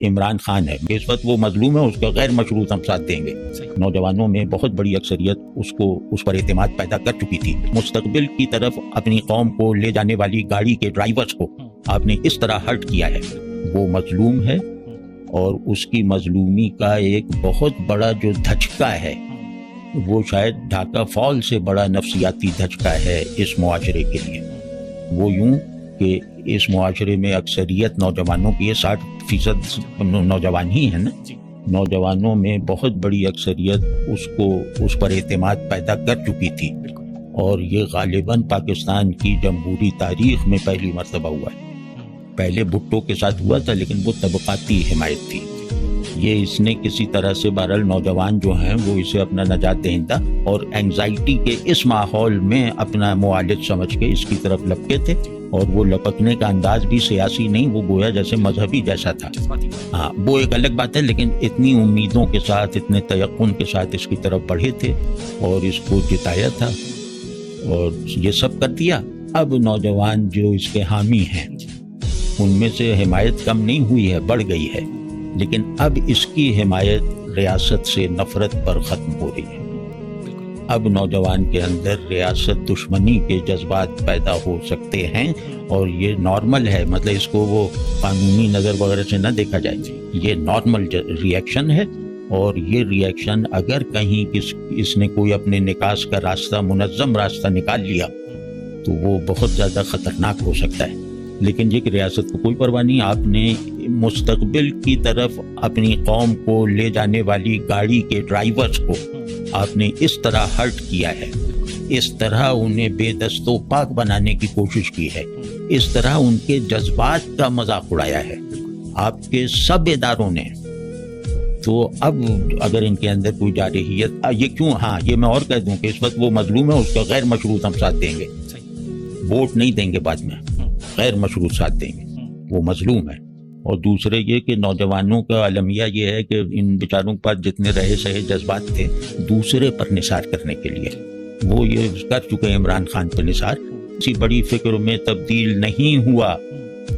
عمران خان ہے، اس وقت وہ مظلوم ہے، اس کا غیر مشروط ہم ساتھ دیں گے۔ نوجوانوں میں بہت بڑی اکثریت اس پر اعتماد پیدا کر چکی تھی۔ مستقبل کی طرف اپنی قوم کو لے جانے والی گاڑی کے ڈرائیورز کو آپ نے اس طرح ہرٹ کیا ہے۔ وہ مظلوم ہے اور اس کی مظلومی کا ایک بہت بڑا جو دھچکا ہے وہ شاید ڈھاکہ فال سے بڑا نفسیاتی دھچکا ہے اس معاشرے کے لیے۔ وہ یوں کہ اس معاشرے میں اکثریت نوجوانوں کی 60% نوجوان ہی ہیں نا، نوجوانوں میں بہت بڑی اکثریت اس پر اعتماد پیدا کر چکی تھی، اور یہ غالباً پاکستان کی جمہوری تاریخ میں پہلی مرتبہ ہوا ہے۔ پہلے بھٹو کے ساتھ ہوا تھا لیکن وہ طبقاتی حمایت تھی۔ یہ اس نے کسی طرح سے بہرحال نوجوان جو ہیں وہ اسے اپنا نجات دہندہ اور اینگزائٹی کے اس ماحول میں اپنا معالج سمجھ کے اس کی طرف لپکے تھے، اور وہ لپکنے کا انداز بھی سیاسی نہیں، وہ گویا جیسے مذہبی جیسا تھا۔ ہاں، وہ ایک الگ بات ہے، لیکن اتنی امیدوں کے ساتھ، اتنے تیقن کے ساتھ اس کی طرف بڑھے تھے اور اس کو جتایا تھا اور یہ سب کر دیا۔ اب نوجوان جو اس کے حامی ہیں ان میں سے حمایت کم نہیں ہوئی ہے، بڑھ گئی ہے، لیکن اب اس کی حمایت ریاست سے نفرت پر ختم ہو رہی ہے۔ اب نوجوان کے اندر ریاست دشمنی کے جذبات پیدا ہو سکتے ہیں، اور یہ نارمل ہے، مطلب اس کو وہ قانونی نظر وغیرہ سے نہ دیکھا جائے، یہ نارمل ریئیکشن ہے، اور یہ ریئیکشن اگر کہیں اس نے کوئی اپنے نکاس کا راستہ، منظم راستہ نکال لیا تو وہ بہت زیادہ خطرناک ہو سکتا ہے۔ لیکن یہ کہ ریاست کو کوئی پرواہ نہیں، آپ نے مستقبل کی طرف اپنی قوم کو لے جانے والی گاڑی کے ڈرائیورز کو آپ نے اس طرح ہرٹ کیا ہے، اس طرح انہیں بے دست و پاک بنانے کی کوشش کی ہے، اس طرح ان کے جذبات کا مذاق اڑایا ہے آپ کے سب اداروں نے۔ تو اب اگر ان کے اندر کوئی جارحیت، یہ کیوں، ہاں یہ میں اور کہہ دوں کہ اس وقت وہ مظلوم ہے، اس کا غیر مشروط ہم ساتھ دیں گے، ووٹ نہیں دیں گے بعد میں، غیر مشروط ساتھ دیں گے، وہ مظلوم ہے۔ اور دوسرے یہ کہ نوجوانوں کا المیہ یہ ہے کہ ان بیچاروں کے پاس جتنے رہے سہے جذبات تھے دوسرے پر نثار کرنے کے لیے، وہ یہ کر چکے عمران خان پر نثار، کسی بڑی فکر میں تبدیل نہیں ہوا۔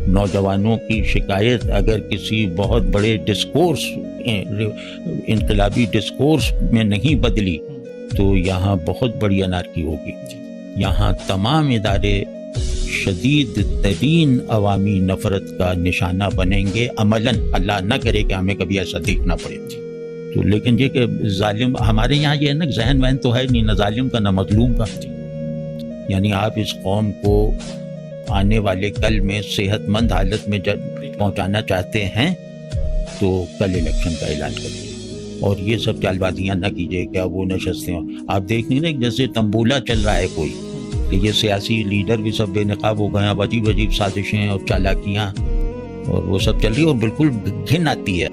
نوجوانوں کی شکایت اگر کسی بہت بڑے ڈسکورس، انقلابی ڈسکورس میں نہیں بدلی تو یہاں بہت بڑی انارکی ہوگی۔ یہاں تمام ادارے شدید ترین عوامی نفرت کا نشانہ بنیں گے عملاً، اللہ نہ کرے کہ ہمیں کبھی ایسا دیکھنا پڑے۔ تو لیکن یہ کہ ظالم، ہمارے یہاں یہ ہے نا، ذہن وہن تو ہے نہیں، نہ ظالم کا نہ مظلوم کا، یعنی آپ اس قوم کو آنے والے کل میں صحت مند حالت میں جب پہنچانا چاہتے ہیں تو کل الیکشن کا اعلان کریے، اور یہ سب چال بازیاں نہ کیجیے، کیا وہ نشستیں ہوں۔ آپ دیکھ نہیں رہے جیسے تمبولا چل رہا ہے کوئی، کہ یہ سیاسی لیڈر بھی سب بے نقاب ہو گئے ہیں، عجیب عجیب سازشیں اور چالاکیاں اور وہ سب چل رہی ہے، اور بالکل گھن آتی ہے۔